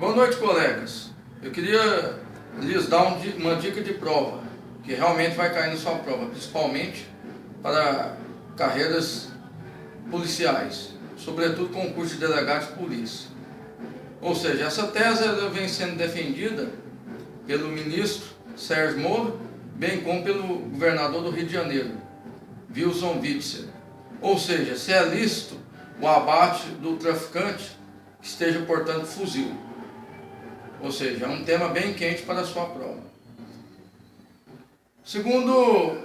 Boa noite, colegas. Eu queria lhes dar uma dica de prova, que realmente vai cair na sua prova, principalmente para carreiras policiais, sobretudo concurso de delegado de polícia. Ou seja, essa tese ela vem sendo defendida pelo ministro Sérgio Moro, bem como pelo governador do Rio de Janeiro, Wilson Witzel. Ou seja, se é lícito o abate do traficante que esteja portando fuzil. Ou seja, é um tema bem quente para a sua prova. Segundo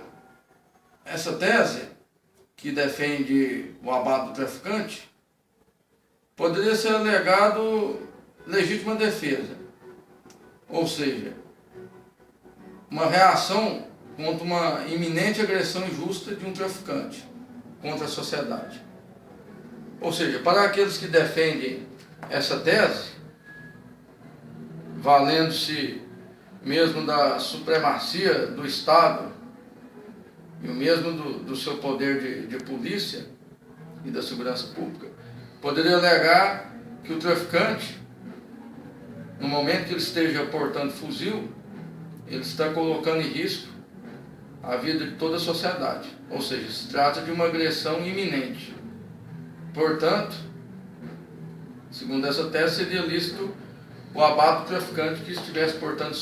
essa tese, que defende o abate do traficante, poderia ser alegado legítima defesa. Ou seja, uma reação contra uma iminente agressão injusta de um traficante contra a sociedade. Ou seja, para aqueles que defendem essa tese, valendo-se mesmo da supremacia do Estado e o mesmo do seu poder de polícia e da segurança pública, poderia alegar que o traficante, no momento que ele esteja portando fuzil, ele está colocando em risco a vida de toda a sociedade. Ou seja, se trata de uma agressão iminente. Portanto, segundo essa tese, seria lícito o abate do traficante que estivesse portando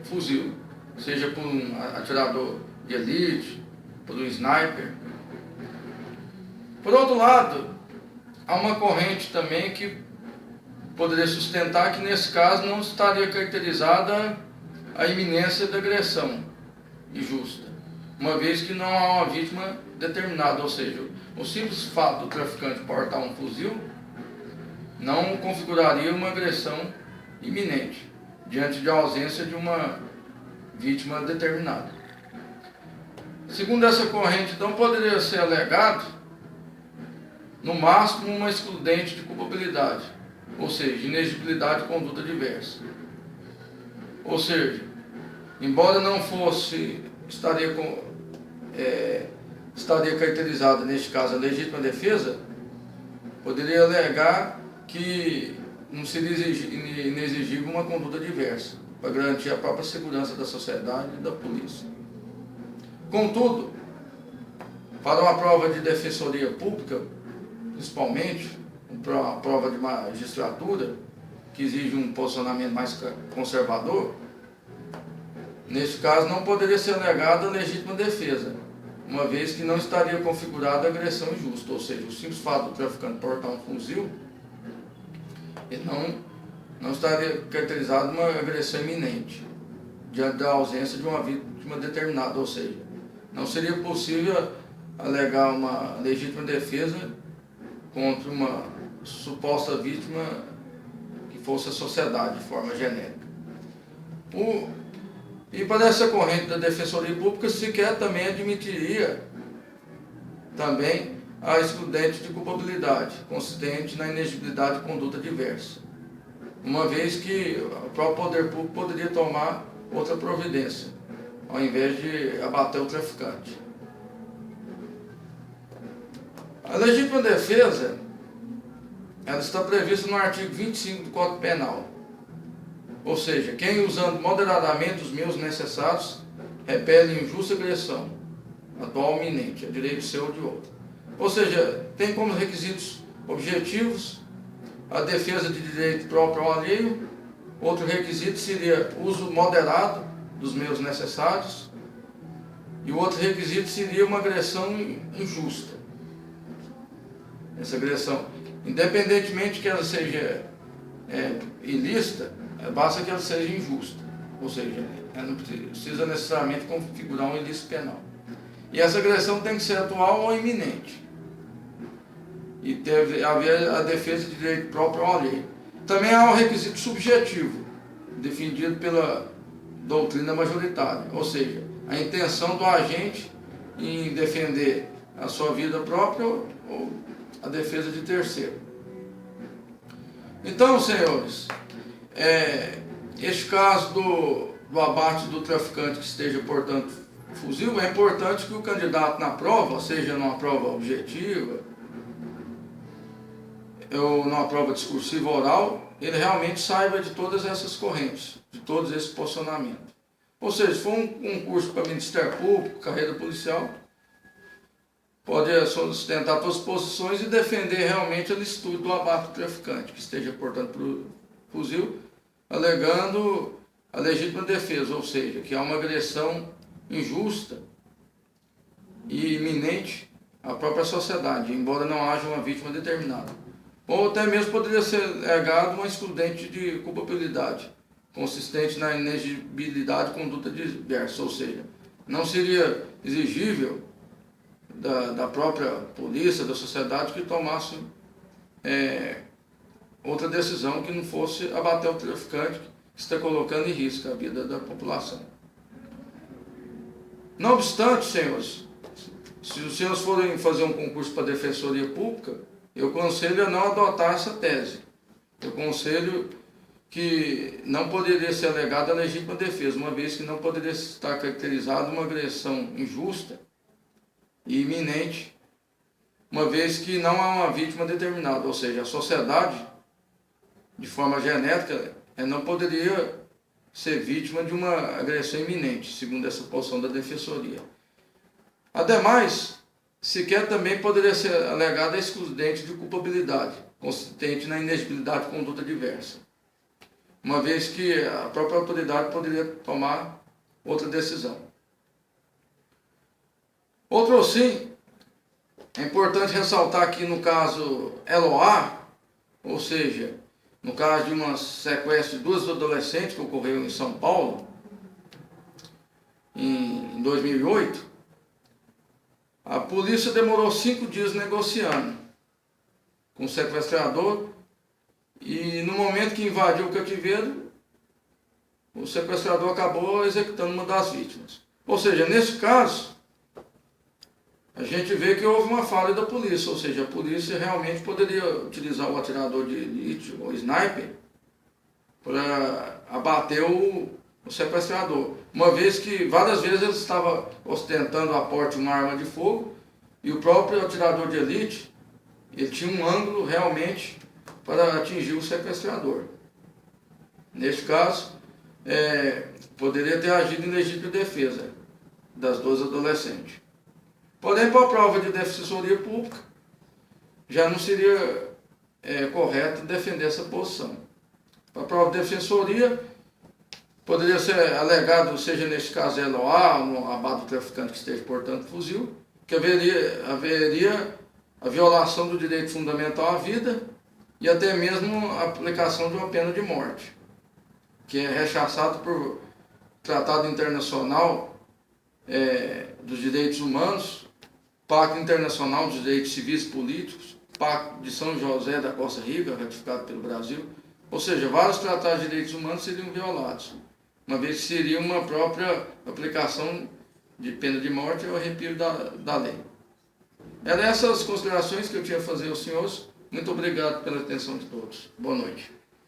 fuzil, seja por um atirador de elite, por um sniper. Por outro lado, há uma corrente também que poderia sustentar que nesse caso não estaria caracterizada a iminência da agressão injusta, uma vez que não há uma vítima determinada, ou seja, o simples fato do traficante portar um fuzil não configuraria uma agressão iminente, diante de ausência de uma vítima determinada. Segundo essa corrente, então, poderia ser alegado, no máximo, uma excludente de culpabilidade, ou seja, inexigibilidade de conduta diversa. Ou seja, embora não fosse, estaria caracterizada, neste caso, a legítima defesa, poderia alegar que não seria inexigível uma conduta diversa, para garantir a própria segurança da sociedade e da polícia. Contudo, para uma prova de defensoria pública, principalmente, uma prova de magistratura, que exige um posicionamento mais conservador, neste caso não poderia ser alegada a legítima defesa, uma vez que não estaria configurada a agressão injusta, ou seja, o simples fato do traficante portar um fuzil, ele não estaria caracterizado uma agressão iminente, diante da ausência de uma vítima determinada, ou seja, não seria possível alegar uma legítima defesa contra uma suposta vítima que fosse a sociedade, de forma genérica. E para essa corrente da Defensoria Pública, sequer também admitiria também a excludente de culpabilidade, consistente na inexigibilidade de conduta diversa, uma vez que o próprio poder público poderia tomar outra providência, ao invés de abater o traficante. A legítima defesa, ela está prevista no artigo 25 do Código Penal. Ou seja, quem usando moderadamente os meios necessários repele injusta agressão, atual ou iminente, é direito seu ou de outro. Ou seja, tem como requisitos objetivos a defesa de direito próprio ou alheio. Outro requisito seria uso moderado dos meios necessários. E o outro requisito seria uma agressão injusta. Essa agressão, independentemente que ela seja ilícita, basta que ela seja injusta. Ou seja, ela não precisa necessariamente configurar um ilícito penal. E essa agressão tem que ser atual ou iminente. E deve haver a defesa de direito próprio ou alheio. Também há um requisito subjetivo, defendido pela doutrina majoritária, ou seja, a intenção do agente em defender a sua vida própria ou a defesa de terceiro. Então, senhores, este caso do abate do traficante que esteja portando fuzil, é importante que o candidato na prova, seja numa prova objetiva, ou numa prova discursiva oral, ele realmente saiba de todas essas correntes, de todos esses posicionamentos. Ou seja, se for um curso para Ministério Público, carreira policial, pode sustentar todas as posições e defender realmente a licitude do abate do traficante, que esteja portando para o fuzil, alegando a legítima defesa, ou seja, que há uma agressão injusta e iminente à própria sociedade, embora não haja uma vítima determinada. Ou até mesmo poderia ser alegado uma excludente de culpabilidade, consistente na inexigibilidade de conduta diversa, ou seja, não seria exigível da própria polícia, da sociedade, que tomasse outra decisão que não fosse abater o traficante que está colocando em risco a vida da população. Não obstante, senhores, se os senhores forem fazer um concurso para a Defensoria Pública, eu aconselho a não adotar essa tese. Eu aconselho que não poderia ser alegada a legítima defesa, uma vez que não poderia estar caracterizada uma agressão injusta e iminente, uma vez que não há uma vítima determinada, ou seja, a sociedade, de forma genética, não poderia ser vítima de uma agressão iminente, segundo essa posição da Defensoria. Ademais, sequer também poderia ser alegada a excludente de culpabilidade, consistente na inexigibilidade de conduta diversa, uma vez que a própria autoridade poderia tomar outra decisão. Outro sim, é importante ressaltar aqui no caso LOA, ou seja, no caso de uma sequestro de 2 adolescentes que ocorreu em São Paulo, em 2008, a polícia demorou 5 dias negociando com o sequestrador e no momento que invadiu o cativeiro, o sequestrador acabou executando uma das vítimas. Ou seja, nesse caso, a gente vê que houve uma falha da polícia, ou seja, a polícia realmente poderia utilizar o atirador de elite, ou sniper, para abater o sequestrador. Uma vez que várias vezes ele estava ostentando a porte uma arma de fogo e o próprio atirador de elite, ele tinha um ângulo realmente para atingir o sequestrador. Neste caso, poderia ter agido em legítima defesa das 2 adolescentes. Porém, para a prova de Defensoria Pública, já não seria correto defender essa posição. Para a prova de Defensoria, poderia ser alegado, seja neste caso LOA, ou no abate do traficante que esteja portando fuzil, que haveria a violação do direito fundamental à vida e até mesmo a aplicação de uma pena de morte, que é rechaçado por Tratado Internacional dos Direitos Humanos, Pacto Internacional dos Direitos Civis e Políticos, Pacto de São José da Costa Rica, ratificado pelo Brasil. Ou seja, vários tratados de direitos humanos seriam violados, uma vez que seria uma própria aplicação de pena de morte ao arrepio da lei. Eram essas considerações que eu tinha a fazer aos senhores. Muito obrigado pela atenção de todos. Boa noite.